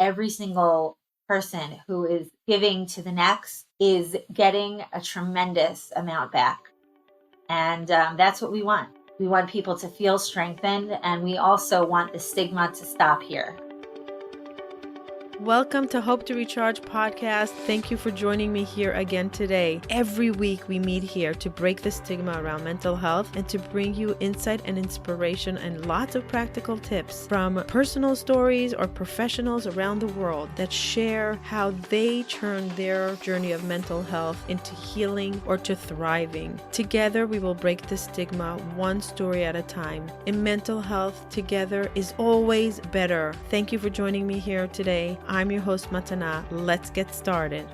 every single person who is giving to the next is getting a tremendous amount back. And that's what we want. We want people to feel strengthened, and we also want the stigma to stop here. Welcome to Hope to Recharge podcast. Thank you for joining me here again today. Every week we meet here to break the stigma around mental health and to bring you insight and inspiration and lots of practical tips from personal stories or professionals around the world that share how they turn their journey of mental health into healing or to thriving. Together we will break the stigma one story at a time. In mental health, together is always better. Thank you for joining me here today. I'm your host, Matana. Let's get started.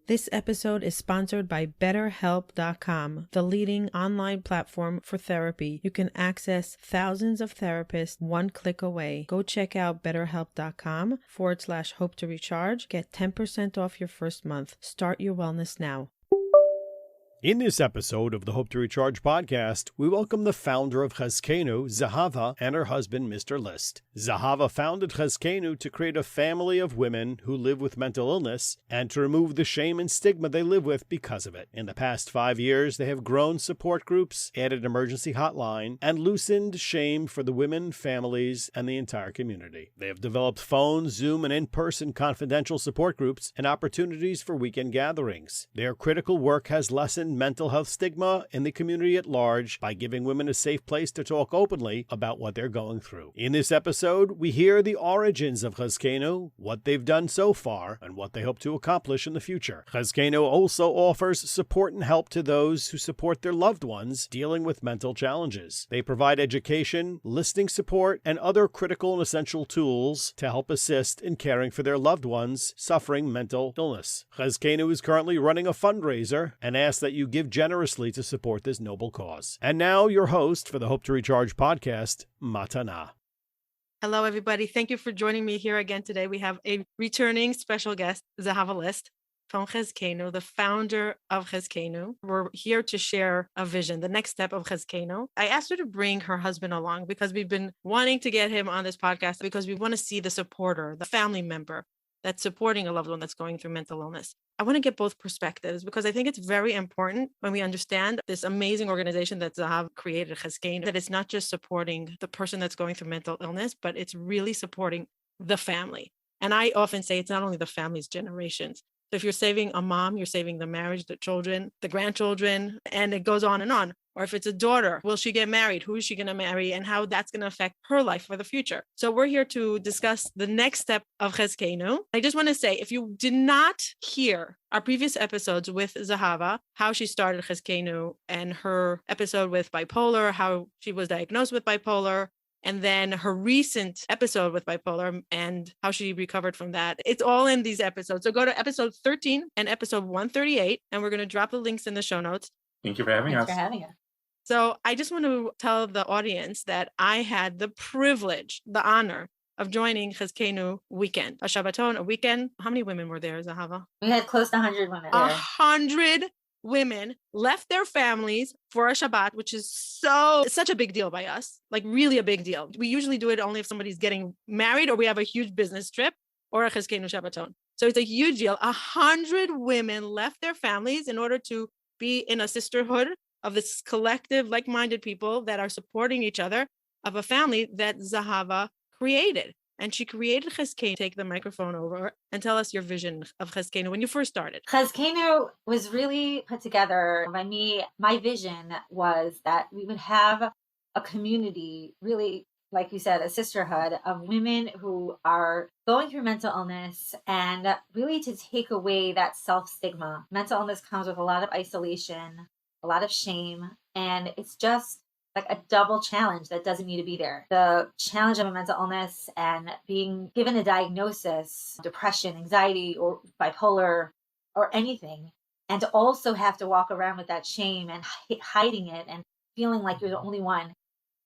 This episode is sponsored by BetterHelp.com, the leading online platform for therapy. You can access thousands of therapists one click away. Go check out BetterHelp.com/hope to recharge. Get 10% off your first month. Start your wellness now. In this episode of the Hope to Recharge podcast, we welcome the founder of Chazkeinu, Zahava, and her husband, Mr. List. Zahava founded Chazkeinu to create a family of women who live with mental illness and to remove the shame and stigma they live with because of it. In the past 5 years, they have grown support groups, added emergency hotline, and loosened shame for the women, families, and the entire community. They have developed phone, Zoom, and in-person confidential support groups and opportunities for weekend gatherings. Their critical work has lessened mental health stigma in the community at large by giving women a safe place to talk openly about what they're going through. In this episode, we hear the origins of Chazkeinu, what they've done so far, and what they hope to accomplish in the future. Chazkeinu also offers support and help to those who support their loved ones dealing with mental challenges. They provide education, listening support, and other critical and essential tools to help assist in caring for their loved ones suffering mental illness. Chazkeinu is currently running a fundraiser and asks that you give generously to support this noble cause. And now your host for the Hope to Recharge podcast, Matana. Hello, everybody. Thank you for joining me here again today. We have a returning special guest, Zahava List from Chazkeinu, the founder of Chazkeinu. We're here to share a vision, the next step of Chazkeinu. I asked her to bring her husband along because we've been wanting to get him on this podcast because we want to see the supporter, the family member that's supporting a loved one that's going through mental illness. I want to get both perspectives because I think it's very important when we understand this amazing organization that Zahava created, Chazkeinu, that it's not just supporting the person that's going through mental illness, but it's really supporting the family. And I often say it's not only the family's generations. So if you're saving a mom, you're saving the marriage, the children, the grandchildren, and it goes on and on. Or if it's a daughter, will she get married? Who is she going to marry? And how that's going to affect her life for the future. So we're here to discuss the next step of Chazkeinu. I just want to say, if you did not hear our previous episodes with Zahava, how she started Chazkeinu, and her episode with bipolar, how she was diagnosed with bipolar, and then her recent episode with bipolar and how she recovered from that. It's all in these episodes. So go to episode 13 and episode 138, and we're going to drop the links in the show notes. Thank you for having us. Thanks for having us. So I just want to tell the audience that I had the privilege, the honor of joining Chazkeinu weekend, a Shabbaton, a weekend. How many women were there, Zahava? We had close to 100 women there. 100 women left their families for a Shabbat, which is such a big deal by us, like really a big deal. We usually do it only if somebody's getting married or we have a huge business trip or a Chazkeinu Shabbaton. So it's a huge deal. 100 women left their families in order to be in a sisterhood of this collective, like-minded people that are supporting each other, of a family that Zahava created. And she created Chazkeinu. Take the microphone over and tell us your vision of Chazkeinu when you first started. Chazkeinu was really put together by me. My vision was that we would have a community, really, like you said, a sisterhood of women who are going through mental illness, and really to take away that self-stigma. Mental illness comes with a lot of isolation, a lot of shame, and it's just like a double challenge that doesn't need to be there. The challenge of a mental illness and being given a diagnosis, depression, anxiety, or bipolar, or anything, and to also have to walk around with that shame and hiding it and feeling like you're the only one.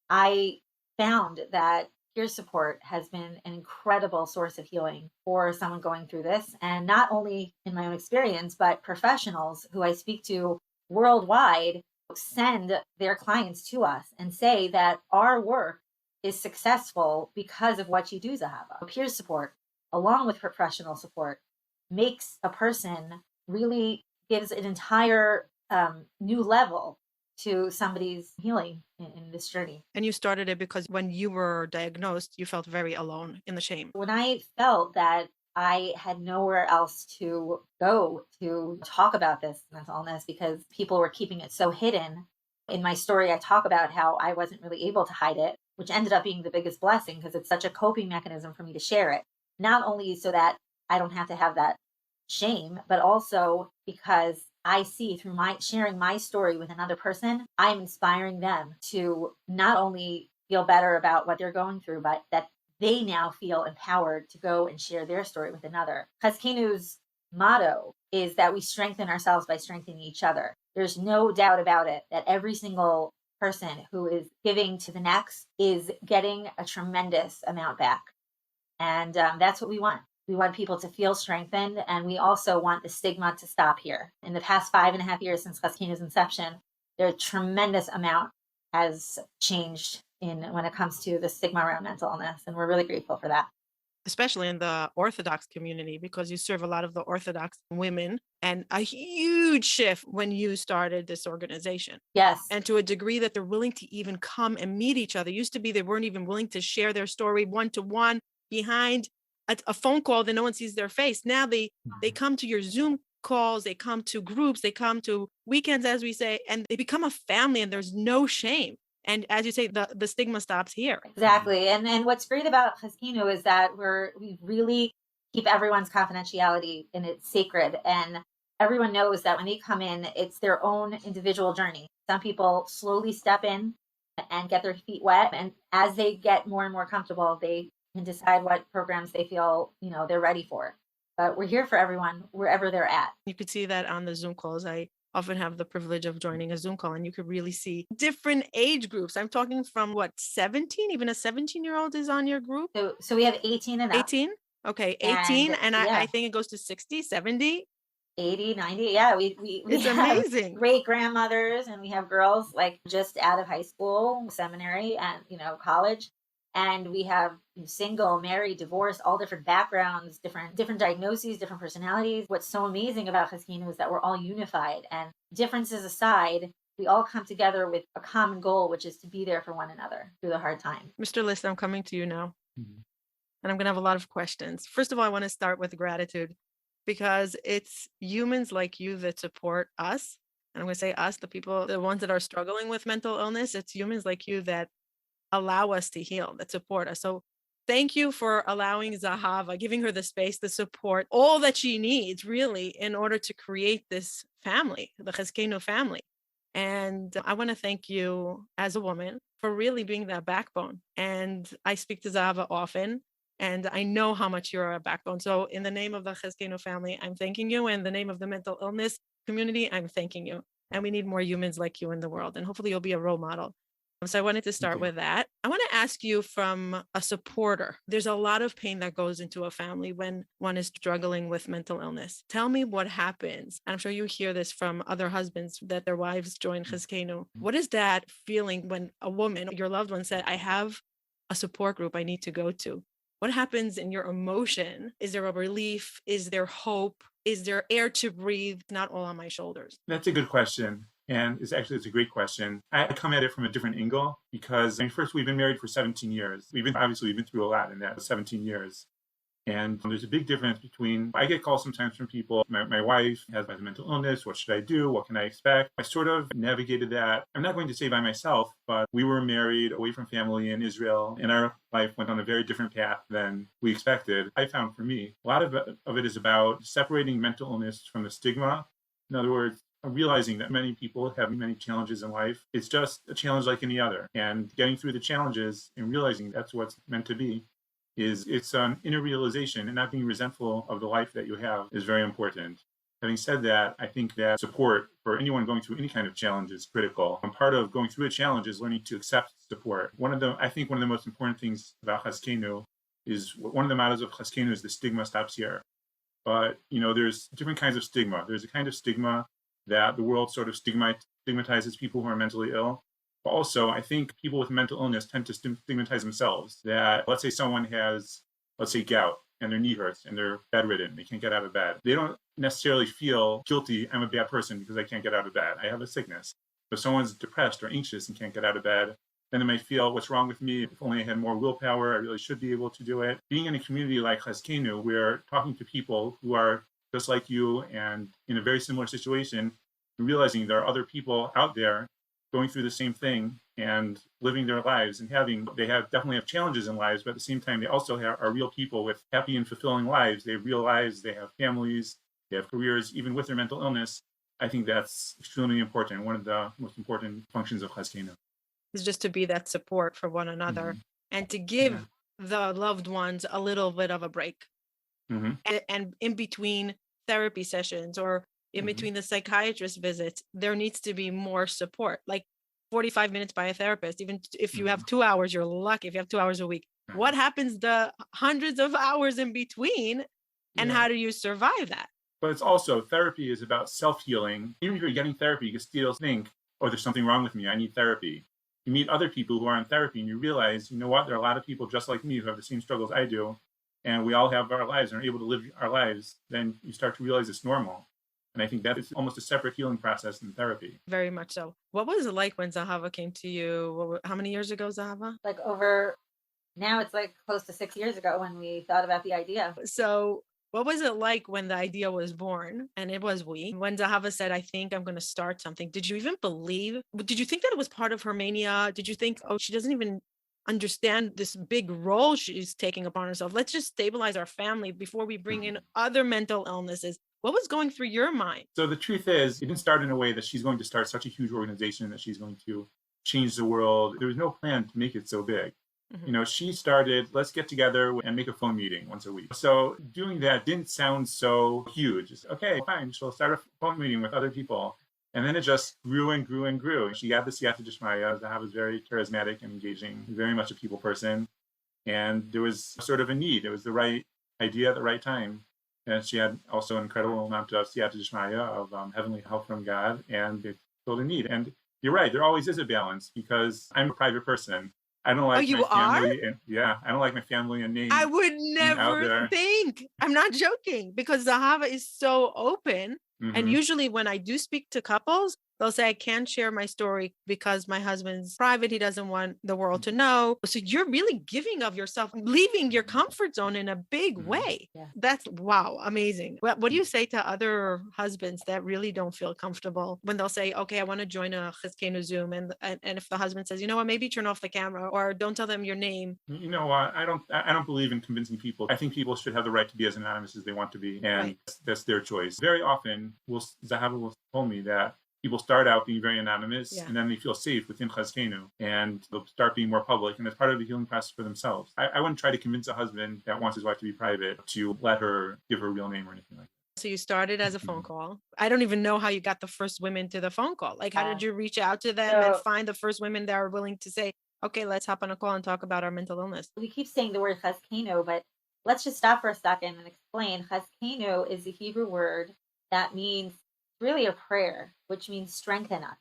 I found that peer support has been an incredible source of healing for someone going through this. And not only in my own experience, but professionals who I speak to worldwide send their clients to us and say that our work is successful because of what you do, Zahava. Peer support, along with professional support, makes a person really gives an entire new level to somebody's healing in this journey. And you started it because when you were diagnosed, you felt very alone in the shame. When I felt that I had nowhere else to go to talk about this mental illness because people were keeping it so hidden. In my story, I talk about how I wasn't really able to hide it, which ended up being the biggest blessing because it's such a coping mechanism for me to share it. Not only so that I don't have to have that shame, but also because I see through my sharing my story with another person, I'm inspiring them to not only feel better about what they're going through, but that they now feel empowered to go and share their story with another. Chazkeinu's motto is that we strengthen ourselves by strengthening each other. There's no doubt about it that every single person who is giving to the next is getting a tremendous amount back. And that's what we want. We want people to feel strengthened, and we also want the stigma to stop here. In the past 5.5 years since Chazkeinu's inception, a tremendous amount has changed when it comes to the stigma around mental illness, and we're really grateful for that. Especially in the Orthodox community, because you serve a lot of the Orthodox women, and a huge shift when you started this organization. Yes. And to a degree that they're willing to even come and meet each other. Used to be they weren't even willing to share their story one-to-one behind a phone call that no one sees their face. Now they come to your Zoom calls, they come to groups, they come to weekends, as we say, and they become a family, and there's no shame. And as you say, the stigma stops here. Exactly. And what's great about Chazkeinu is that we really keep everyone's confidentiality, and it's sacred. And everyone knows that when they come in, it's their own individual journey. Some people slowly step in and get their feet wet. And as they get more and more comfortable, they can decide what programs they feel, they're ready for. But we're here for everyone, wherever they're at. You could see that on the Zoom calls. I often have the privilege of joining a Zoom call, and you could really see different age groups. I'm talking from 17, even a 17-year-old is on your group. So we have 18 and up. 18. Okay. 18. And yeah. I think it goes to 60, 70. 80, 90. Yeah. We it's have amazing. Great grandmothers, and we have girls like just out of high school, seminary, and, college. And we have single, married, divorced, all different backgrounds, different diagnoses, different personalities. What's so amazing about Chazkeinu is that we're all unified, and differences aside, we all come together with a common goal, which is to be there for one another through the hard time. Mr. List, I'm coming to you now. Mm-hmm. And I'm going to have a lot of questions. First of all, I want to start with gratitude, because it's humans like you that support us. And I'm going to say us, the ones that are struggling with mental illness. It's humans like you that allow us to heal, that support us. So thank you for allowing Zahava, giving her the space, the support, all that she needs really in order to create this family, the Chazkeinu family. And I want to thank you as a woman for really being that backbone. And I speak to Zahava often, and I know how much you're a backbone. So in the name of the Chazkeinu family, I'm thanking you. In the name of the mental illness community, I'm thanking you. And we need more humans like you in the world. And hopefully you'll be a role model. So I wanted to start with that. I want to ask you from a supporter. There's a lot of pain that goes into a family when one is struggling with mental illness. Tell me what happens. I'm sure you hear this from other husbands that their wives join Chazkeinu. What is that feeling when a woman, your loved one, said, I have a support group I need to go to? What happens in your emotion? Is there a relief? Is there hope? Is there air to breathe? Not all on my shoulders. That's a good question. And it's a great question. I come at it from a different angle because, first, we've been married for 17 years. We've been through a lot in that 17 years. And there's a big difference between, I get calls sometimes from people, my wife has a mental illness, what should I do? What can I expect? I sort of navigated that. I'm not going to say by myself, but we were married away from family in Israel, and our life went on a very different path than we expected. I found for me, a lot of it is about separating mental illness from the stigma. In other words, realizing that many people have many challenges in life. It's just a challenge like any other. And getting through the challenges and realizing that's what's meant to be it's an inner realization, and not being resentful of the life that you have is very important. Having said that, I think that support for anyone going through any kind of challenge is critical. And part of going through a challenge is learning to accept support. I think one of the most important things about Chazkeinu is, one of the mottos of Chazkeinu is the stigma stops here. But, there's different kinds of stigma. There's a kind of stigma that the world sort of stigmatizes people who are mentally ill. But also, I think people with mental illness tend to stigmatize themselves. That, let's say someone has, let's say, gout and their knee hurts and they're bedridden, they can't get out of bed. They don't necessarily feel guilty, I'm a bad person because I can't get out of bed. I have a sickness. If someone's depressed or anxious and can't get out of bed, then they might feel, what's wrong with me? If only I had more willpower, I really should be able to do it. Being in a community like Chazkeinu, where talking to people who are just like you and in a very similar situation, and realizing there are other people out there going through the same thing and living their lives and they definitely have challenges in lives, but at the same time, they also are real people with happy and fulfilling lives. They have real lives, they have families, they have careers, even with their mental illness. I think that's extremely important. One of the most important functions of Chazkeinu is just to be that support for one another and to give the loved ones a little bit of a break. And in between therapy sessions or in between the psychiatrist visits, there needs to be more support, like 45 minutes by a therapist. Even if you have 2 hours, you're lucky if you have 2 hours a week. What happens the hundreds of hours in between, and how do you survive that? But it's also, therapy is about self-healing. Even if you're getting therapy, you can still think, oh, there's something wrong with me, I need therapy. You meet other people who are in therapy and you realize, you know what, there are a lot of people just like me who have the same struggles I do, and we all have our lives and are able to live our lives. Then you start to realize it's normal. And I think that is almost a separate healing process than therapy. Very much so. What was it like when Zahava came to you? How many years ago, Zahava? Like now it's like close to 6 years ago when we thought about the idea. So what was it like when the idea was born? And it was when Zahava said, I think I'm going to start something. Did you even believe? Did you think that it was part of her mania? Did you think, oh, she doesn't even understand this big role she's taking upon herself? Let's just stabilize our family before we bring in other mental illnesses. What was going through your mind? So the truth is, it didn't start in a way that she's going to start such a huge organization that she's going to change the world. There was no plan to make it so big. You know, she started, let's get together and make a phone meeting once a week. So doing that didn't sound so huge. It's okay, fine, she'll start a phone meeting with other people. And then it just grew and grew and grew. She got the siyata d'shmaya. Zahava was very charismatic and engaging, very much a people person. And there was sort of a need. It was the right idea at the right time. And she had also an incredible amount of siyata d'shmaya, of heavenly help from God, and it filled a need. And you're right, there always is a balance, because I'm a private person. I don't like my family. I don't like my family and name. I would never think. I'm not joking, because Zahava is so open. And usually when I do speak to couples, they'll say, I can't share my story because my husband's private. He doesn't want the world to know. So you're really giving of yourself, leaving your comfort zone in a big way. Yeah. That's, wow, amazing. What do you say to other husbands that really don't feel comfortable when they'll say, okay, I want to join a Chazkeinu Zoom. And if the husband says, you know what, maybe turn off the camera or don't tell them your name. You know what, I don't believe in convincing people. I think people should have the right to be as anonymous as they want to be. And that's their choice. Very often, Zahava will tell me that people start out being very anonymous, and then they feel safe within Chazkeinu, and they'll start being more public, and that's part of the healing process for themselves. I wouldn't try to convince a husband that wants his wife to be private to let her give her real name or anything like that. So you started as a phone call. I don't even know how you got the first women to the phone call. Like, how did you reach out to them and find the first women that are willing to say, okay, let's hop on a call and talk about our mental illness? We keep saying the word Chazkeinu, but let's just stop for a second and explain. Chazkeinu is the Hebrew word that means really a prayer, which means strengthen us.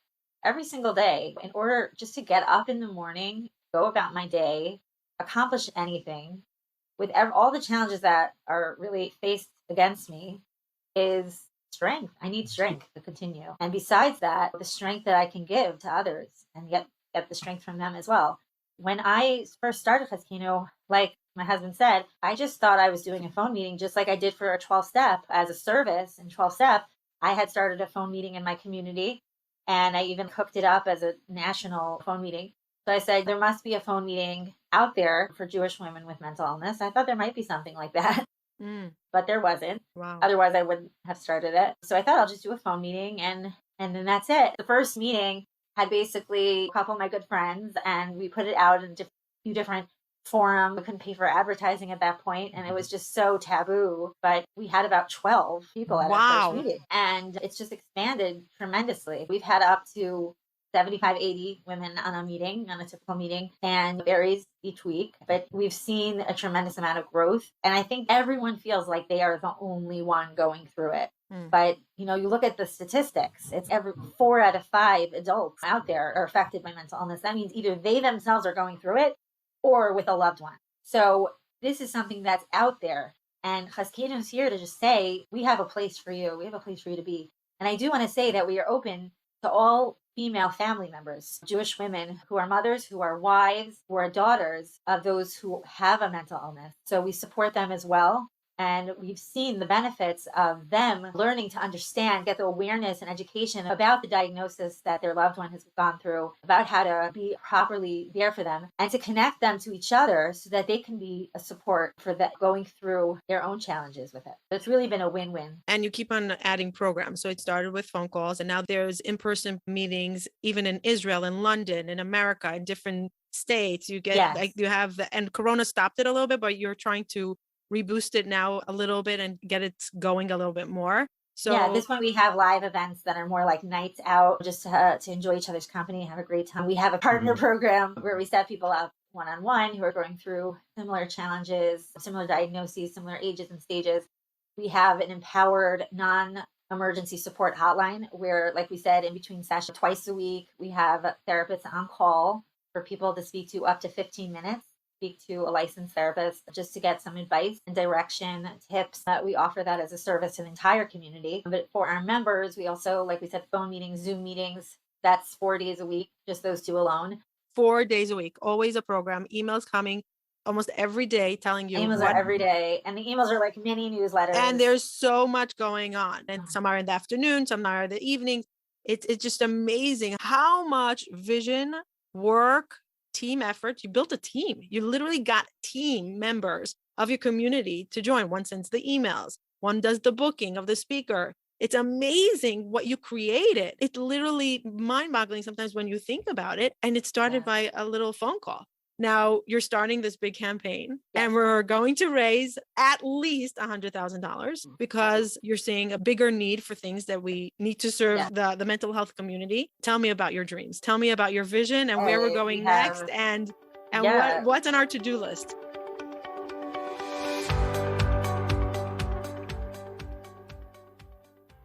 Every single day, in order just to get up in the morning, go about my day, accomplish anything, with all the challenges that are really faced against me, is strength. I need strength to continue. And besides that, the strength that I can give to others and get the strength from them as well. When I first started Chazkeinu, like my husband said, I just thought I was doing a phone meeting just like I did for a 12-step as a service in 12-step. I had started a phone meeting in my community, and I even cooked it up as a national phone meeting. So I said, there must be a phone meeting out there for Jewish women with mental illness. I thought there might be something like that, but there wasn't. Wow. Otherwise, I wouldn't have started it. So I thought I'll just do a phone meeting, and then that's it. The first meeting had basically a couple of my good friends, and we put it out in a few different forum. We couldn't pay for advertising at that point, and it was just so taboo. But we had about 12 people at our first meeting, and it's just expanded tremendously. We've had up to 75, 80 women on a typical meeting, and it varies each week. But we've seen a tremendous amount of growth, and I think everyone feels like they are the only one going through it. But, you look at the statistics, it's every 4 out of 5 adults out there are affected by mental illness. That means either they themselves are going through it or with a loved one. So this is something that's out there. And Chazkeinu is here to just say, we have a place for you. We have a place for you to be. And I do want to say that we are open to all female family members, Jewish women who are mothers, who are wives, who are daughters of those who have a mental illness. So we support them as well. And we've seen the benefits of them learning to understand, get the awareness and education about the diagnosis that their loved one has gone through, about how to be properly there for them, and to connect them to each other so that they can be a support for that going through their own challenges with it. So it's really been a win-win. And you keep on adding programs. So it started with phone calls, and now there's in-person meetings, even in Israel, in London, in America, in different states. You get like you have and Corona stopped it a little bit, but you're trying to reboost it now a little bit and get it going a little bit more. So at this point we have live events that are more like nights out, just to enjoy each other's company, have a great time. We have a partner program where we set people up one-on-one who are going through similar challenges, similar diagnoses, similar ages and stages. We have an empowered non-emergency support hotline where, like we said, in between sessions, twice a week, we have therapists on call for people to speak to up to 15 minutes. Speak to a licensed therapist just to get some advice and direction, tips. We offer that as a service to the entire community. But for our members, we also, like we said, phone meetings, Zoom meetings. That's 4 days a week, just those two alone. 4 days a week, always a program. Emails coming almost every day telling you. Emails are every day. And the emails are like mini newsletters. And there's so much going on. And some are in the afternoon, some are in the evening. It's just amazing how much vision, work, team effort. You built a team. You literally got team members of your community to join. One sends the emails, one does the booking of the speaker. It's amazing what you created. It's literally mind-boggling sometimes when you think about it. And it started by a little phone call. Now you're starting this big campaign and we're going to raise at least $100,000 because you're seeing a bigger need for things that we need to serve the mental health community. Tell me about your dreams. Tell me about your vision and where we're going next and what's on our to-do list.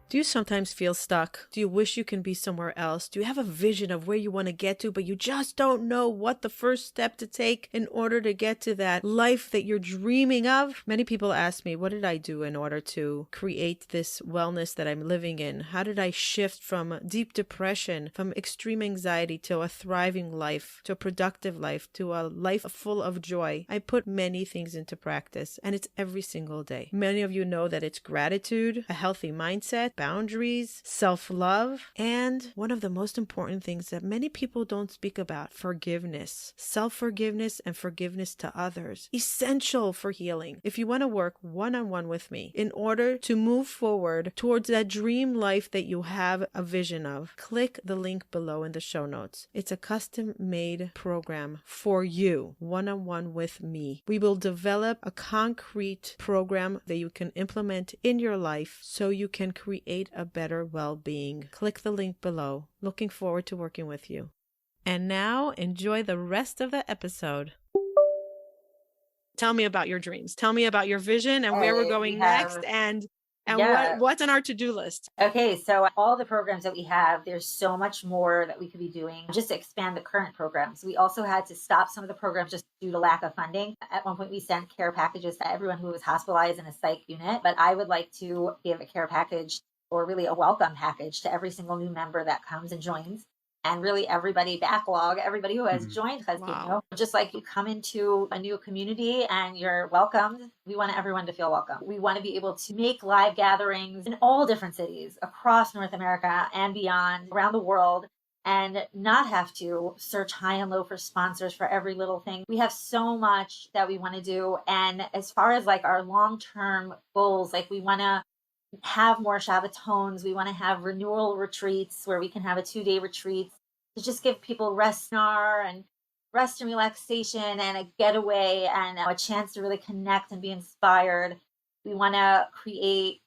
Do you sometimes feel stuck? Do you wish you can be somewhere else? Do you have a vision of where you want to get to, but you just don't know what the first step to take in order to get to that life that you're dreaming of? Many people ask me, what did I do in order to create this wellness that I'm living in? How did I shift from deep depression, from extreme anxiety to a thriving life, to a productive life, to a life full of joy? I put many things into practice, and it's every single day. Many of you know that it's gratitude, a healthy mindset, boundaries, self-love, and one of the most important things that many people don't speak about, forgiveness. Self-forgiveness and forgiveness to others. Essential for healing. If you want to work one-on-one with me in order to move forward towards that dream life that you have a vision of, click the link below in the show notes. It's a custom-made program for you, one-on-one with me. We will develop a concrete program that you can implement in your life so you can create a better well-being. Click the link below. Looking forward to working with you. And now enjoy the rest of the episode. Tell me about your dreams. Tell me about your vision and where we're going next and what's on our to-do list. Okay, so all the programs that we have, there's so much more that we could be doing just to expand the current programs. We also had to stop some of the programs just due to lack of funding. At one point, we sent care packages to everyone who was hospitalized in a psych unit, but I would like to give a care package or really a welcome package to every single new member that comes and joins. And really everybody backlog, everybody who has joined Chazkeinu. Just like you come into a new community and you're welcomed, we want everyone to feel welcome. We want to be able to make live gatherings in all different cities across North America and beyond, around the world, and not have to search high and low for sponsors for every little thing. We have so much that we want to do. And as far as like our long-term goals, like we want to have more Shabbatones. We want to have renewal retreats where we can have a 2-day retreat to just give people rest and relaxation and a getaway and a chance to really connect and be inspired. We want to create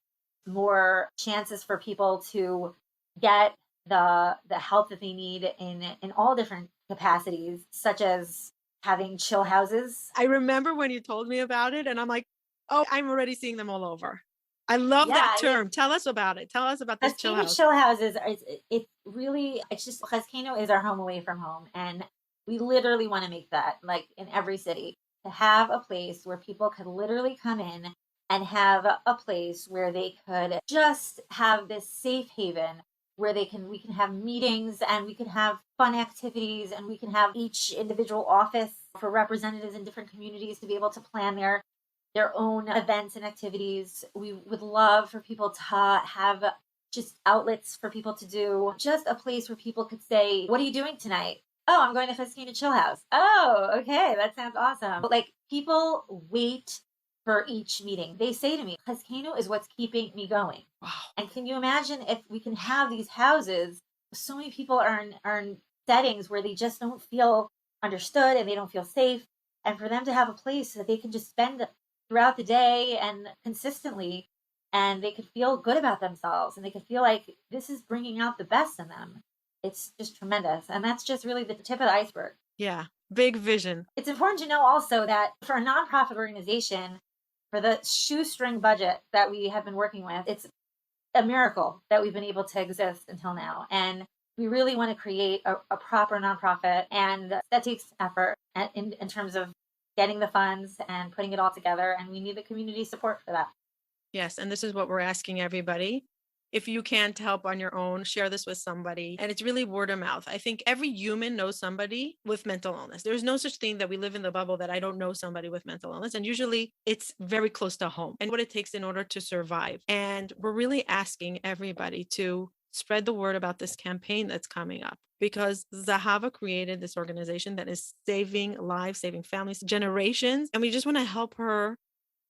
more chances for people to get the help that they need in all different capacities, such as having chill houses. I remember when you told me about it and I'm like, oh, I'm already seeing them all over. I love Yeah, that I mean, term. Tell us about it. Tell us about this chill Chazkeinu house. chill houses, it's really, it's just, Chazkeinu is our home away from home. And we literally want to make that like in every city, to have a place where people could literally come in and have a place where they could just have this safe haven where we can have meetings and we can have fun activities and we can have each individual office for representatives in different communities to be able to plan their own events and activities. We would love for people to have just outlets for people to do, just a place where people could say, "What are you doing tonight?" "Oh, I'm going to Chazkeinu Chill House." "Oh, okay, that sounds awesome." But like, people wait for each meeting. They say to me, "Chazkeinu is what's keeping me going." Wow. And can you imagine if we can have these houses? So many people are in settings where they just don't feel understood and they don't feel safe. And for them to have a place that they can just spend throughout the day and consistently, and they could feel good about themselves and they could feel like this is bringing out the best in them. It's just tremendous. And that's just really the tip of the iceberg. Yeah. Big vision. It's important to know also that for a nonprofit organization, for the shoestring budget that we have been working with, it's a miracle that we've been able to exist until now. And we really want to create a proper nonprofit, and that takes effort in terms of getting the funds and putting it all together. And we need the community support for that. Yes. And this is what we're asking everybody. If you can't help on your own, share this with somebody. And it's really word of mouth. I think every human knows somebody with mental illness. There's no such thing that we live in the bubble that I don't know somebody with mental illness. And usually it's very close to home and what it takes in order to survive. And we're really asking everybody to spread the word about this campaign that's coming up, because Zahava created this organization that is saving lives, saving families, generations. And we just want to help her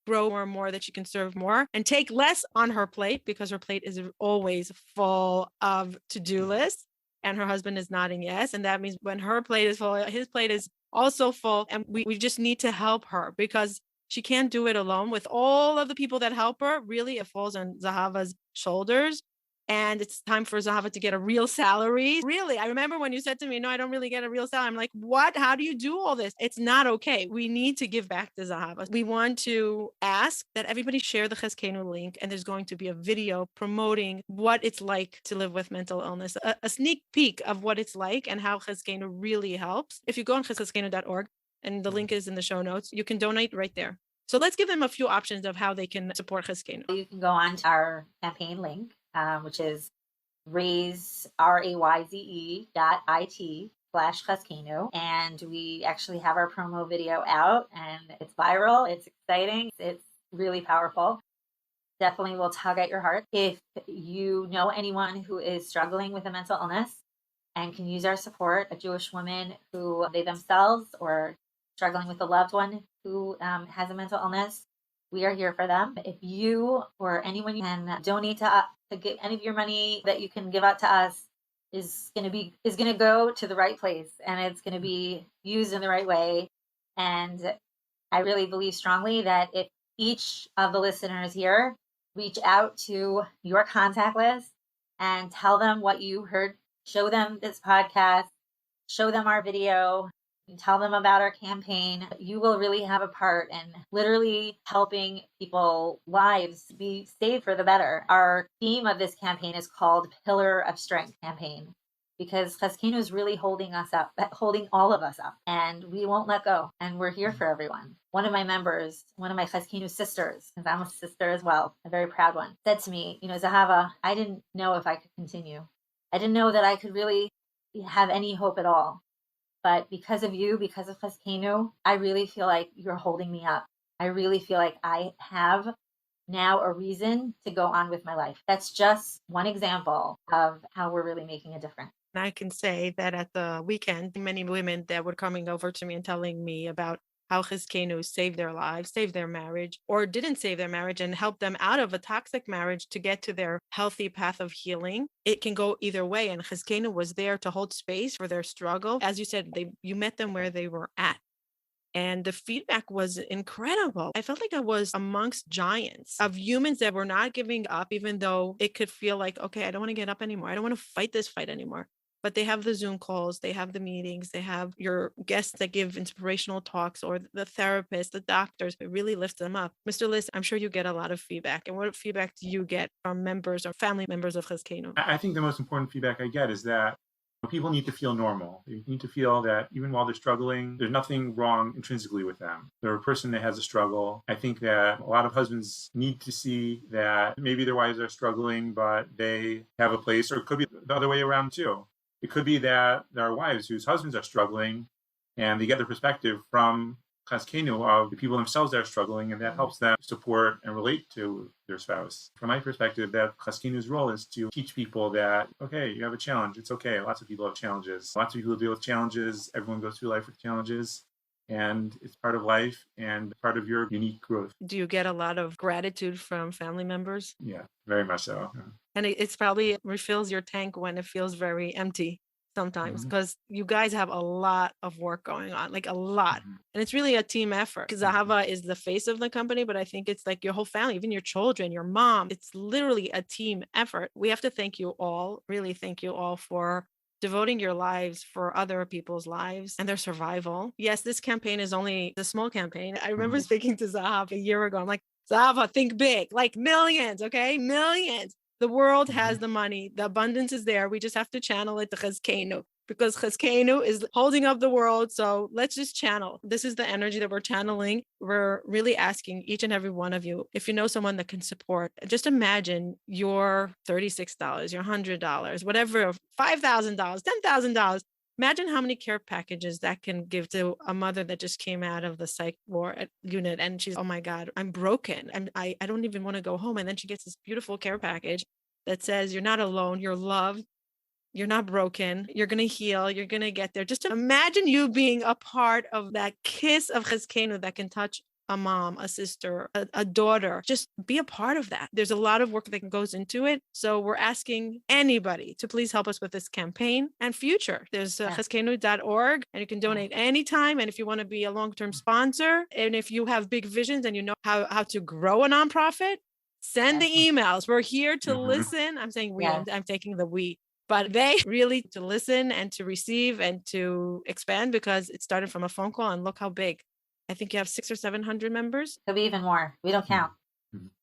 grow more and more, that she can serve more and take less on her plate, because her plate is always full of to-do lists. And her husband is nodding yes. And that means when her plate is full, his plate is also full. And we just need to help her, because she can't do it alone. With all of the people that help her, really it falls on Zahava's shoulders. And it's time for Zahava to get a real salary. Really, I remember when you said to me, "No, I don't really get a real salary." I'm like, "What? How do you do all this?" It's not okay. We need to give back to Zahava. We want to ask that everybody share the Chazkeinu link, and there's going to be a video promoting what it's like to live with mental illness, a sneak peek of what it's like and how Chazkeinu really helps. If you go on chazkeinu.org, and the link is in the show notes, you can donate right there. So let's give them a few options of how they can support Chazkeinu. You can go on to our campaign link, which is RaiseRayze.it/Chazkeinu. And we actually have our promo video out, and it's viral. It's exciting. It's really powerful. Definitely will tug at your heart. If you know anyone who is struggling with a mental illness and can use our support, a Jewish woman who they themselves or struggling with a loved one who has a mental illness, we are here for them. If you or anyone can donate to give any of your money that you can give out to us is going to go to the right place, and it's going to be used in the right way. And I really believe strongly that if each of the listeners here reach out to your contact list and tell them what you heard, show them this podcast, show them our video, tell them about our campaign, you will really have a part in literally helping people's lives be saved for the better. Our theme of this campaign is called Pillar of Strength Campaign, because Chazkeinu is really holding us up, holding all of us up, and we won't let go. And we're here for everyone. One of my members, one of my Chazkeinu sisters, because I'm a sister as well, a very proud one, said to me, "Zahava, I didn't know if I could continue. I didn't know that I could really have any hope at all. But because of you, because of Chazkeinu, I really feel like you're holding me up. I really feel like I have now a reason to go on with my life." That's just one example of how we're really making a difference. And I can say that at the weekend, many women that were coming over to me and telling me about how Chazkeinu saved their lives, saved their marriage, or didn't save their marriage and helped them out of a toxic marriage to get to their healthy path of healing. It can go either way. And Chazkeinu was there to hold space for their struggle. As you said, you met them where they were at. And the feedback was incredible. I felt like I was amongst giants of humans that were not giving up, even though it could feel like, okay, I don't want to get up anymore. I don't want to fight this fight anymore. but they have the Zoom calls, they have the meetings, they have your guests that give inspirational talks, or the therapists, the doctors. It really lifts them up. Mr. List, I'm sure you get a lot of feedback. And what feedback do you get from members or family members of Chazkeinu? I think the most important feedback I get is that people need to feel normal. They need to feel that even while they're struggling, there's nothing wrong intrinsically with them. They're a person that has a struggle. I think that a lot of husbands need to see that maybe their wives are struggling, but they have a place, or it could be the other way around too. It could be that there are wives whose husbands are struggling and they get their perspective from Chazkeinu of the people themselves that are struggling, and that helps them support and relate to their spouse. From my perspective, that Chazkeinu's role is to teach people that, okay, you have a challenge. It's okay. Lots of people have challenges. Lots of people deal with challenges. Everyone goes through life with challenges. And it's part of life and part of your unique growth. Do you get a lot of gratitude from family members? Yeah, very much so. Yeah. And it's probably refills your tank when it feels very empty sometimes, because you guys have a lot of work going on, like a lot. And it's really a team effort. Zahava is the face of the company, but I think it's like your whole family, even your children, your mom. It's literally a team effort. We have to thank you all, really thank you all for devoting your lives for other people's lives and their survival. Yes, this campaign is only a small campaign. I remember speaking to Zahava a year ago. I'm like, Zahava, think big, like millions, okay? Millions. The world has the money. The abundance is there. We just have to channel it to Chazkeinu, because Chazkeinu is holding up the world. So let's just channel. This is the energy that we're channeling. We're really asking each and every one of you, if you know someone that can support, just imagine your $36, your $100, whatever, $5,000, $10,000. Imagine how many care packages that can give to a mother that just came out of the psych ward unit, and she's, oh my God, I'm broken. I don't even want to go home. And then she gets this beautiful care package that says, you're not alone, you're loved, you're not broken, you're going to heal, you're going to get there. Just imagine you being a part of that kiss of Chazkeinu that can touch a mom, a sister, a daughter. Just be a part of that. There's a lot of work that goes into it. So we're asking anybody to please help us with this campaign and future. There's chazkeinu.org, and you can donate anytime. And if you want to be a long-term sponsor, and if you have big visions and you know how to grow a nonprofit, send the emails. We're here to listen. I'm saying we, I'm taking the we. But they really to listen and to receive and to expand, because it started from a phone call, and look how big. I think you have 600 or 700 members. Could be even more. We don't count.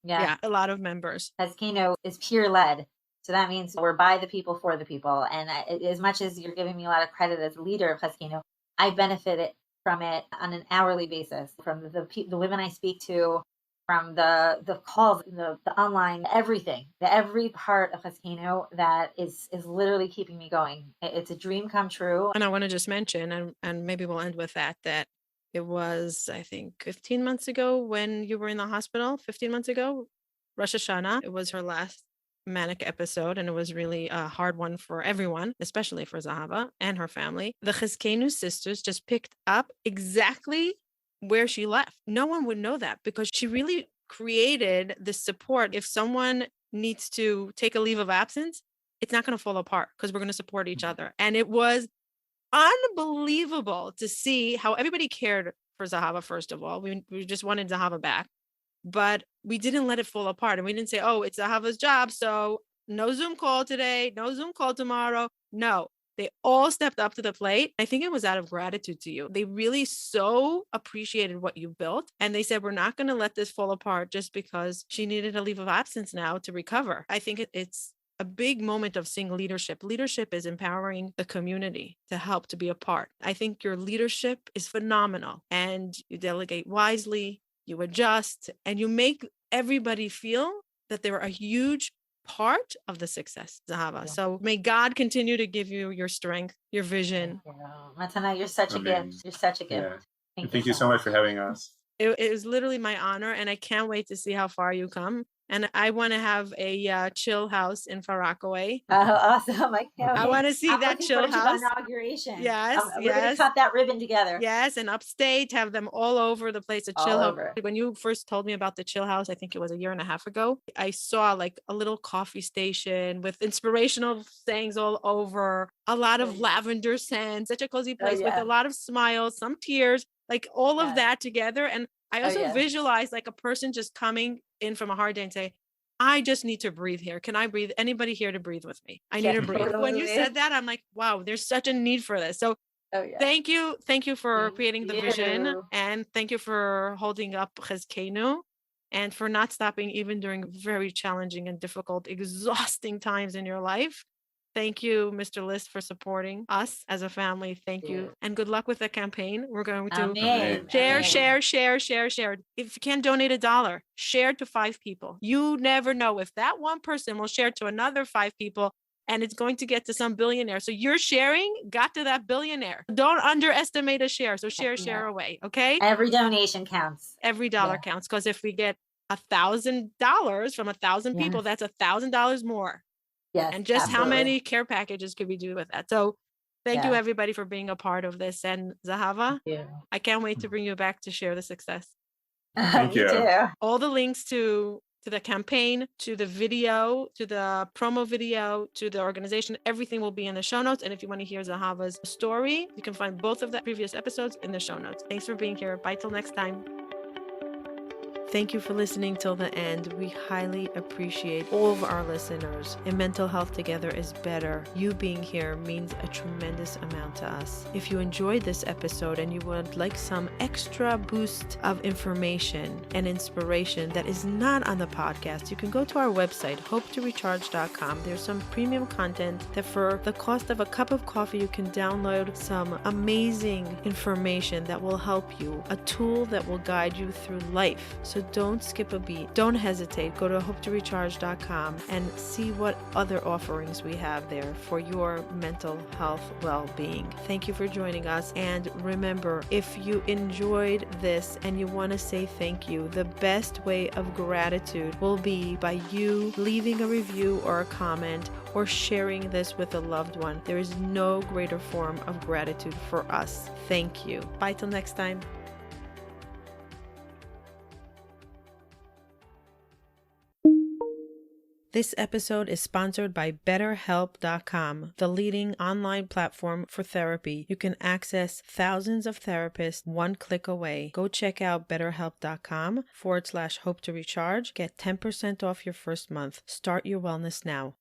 Yeah, a lot of members. Chazkeinu is peer led. So that means we're by the people for the people. And as much as you're giving me a lot of credit as leader of Chazkeinu, I benefited from it on an hourly basis, from the women I speak to, from the calls, the online, everything, every part of Chazkeinu that is literally keeping me going. It's a dream come true. And I want to just mention, and maybe we'll end with that it was, I think, 15 months ago when you were in the hospital, 15 months ago, Rosh Hashanah. It was her last manic episode, and it was really a hard one for everyone, especially for Zahava and her family. The Chazkeinu sisters just picked up exactly where she left. No one would know that, because she really created this support. If someone needs to take a leave of absence, it's not going to fall apart, because we're going to support each other. And it was unbelievable to see how everybody cared for Zahava. First of all, we just wanted Zahava back, but we didn't let it fall apart. And we didn't say, oh, it's Zahava's job, so no Zoom call today, no Zoom call tomorrow. No, they all stepped up to the plate. I think it was out of gratitude to you. They really so appreciated what you built. And they said, we're not going to let this fall apart just because she needed a leave of absence now to recover. I think it's a big moment of seeing leadership. Leadership is empowering the community to help, to be a part. I think your leadership is phenomenal, and you delegate wisely, you adjust, and you make everybody feel that they're a huge part of the success, Zahava. So may God continue to give you your strength, your vision. Matana, you're such a gift. You're such a gift. Yeah. Thank you so much for having us. It was literally my honor, and I can't wait to see how far you come. And I want to have a chill house in Far Rockaway. Oh, awesome. I want to see that chill house. Inauguration. Yes, we're going to cut that ribbon together. Yes, and upstate, have them all over the place, a chill house. When you first told me about the chill house, I think it was a year and a half ago, I saw like a little coffee station with inspirational sayings all over, a lot of lavender scents, such a cozy place with a lot of smiles, some tears, like all of that together. And I also visualized like a person just coming in from a hard day and say, I just need to breathe here. Can I breathe? Anybody here to breathe with me? I need to breathe. When you Totally. said that, I'm like, wow, there's such a need for this. So Oh yeah. thank you. Thank you for Thank creating the vision, you. and thank you for holding up Chazkeinu, and for not stopping even during very challenging and difficult, exhausting times in your life. Thank you, Mr. List, for supporting us as a family. Thank you. And good luck with the campaign. We're going to Amen. share, Amen. share. If you can donate $1, share to 5 people. You never know if that one person will share to another 5 people, and it's going to get to some billionaire. So your sharing got to that billionaire. Don't underestimate a share. So share away. Okay. Every donation counts. Every dollar counts. Because if we get $1,000 from 1,000 people, that's $1,000 more. Yes. And just absolutely. how many care packages could we do with that? So thank you, everybody, for being a part of this. And Zahava, I can't wait to bring you back to share the success. Thank you. Too. All the links to the campaign, to the video, to the promo video, to the organization, everything will be in the show notes. And if you want to hear Zahava's story, you can find both of the previous episodes in the show notes. Thanks for being here. Bye till next time. Thank you for listening till the end. We highly appreciate all of our listeners. And Mental Health Together is better. You being here means a tremendous amount to us. If you enjoyed this episode and you would like some extra boost of information and inspiration that is not on the podcast, you can go to our website, hopetorecharge.com. There's some premium content that for the cost of a cup of coffee, you can download some amazing information that will help you, a tool that will guide you through life. So don't skip a beat. Don't hesitate. Go to hopetorecharge.com and see what other offerings we have there for your mental health well-being. Thank you for joining us. And remember, if you enjoyed this and you want to say thank you, the best way of gratitude will be by you leaving a review or a comment or sharing this with a loved one. There is no greater form of gratitude for us. Thank you. Bye till next time. This episode is sponsored by BetterHelp.com, the leading online platform for therapy. You can access thousands of therapists one click away. Go check out BetterHelp.com/hope to recharge. Get 10% off your first month. Start your wellness now.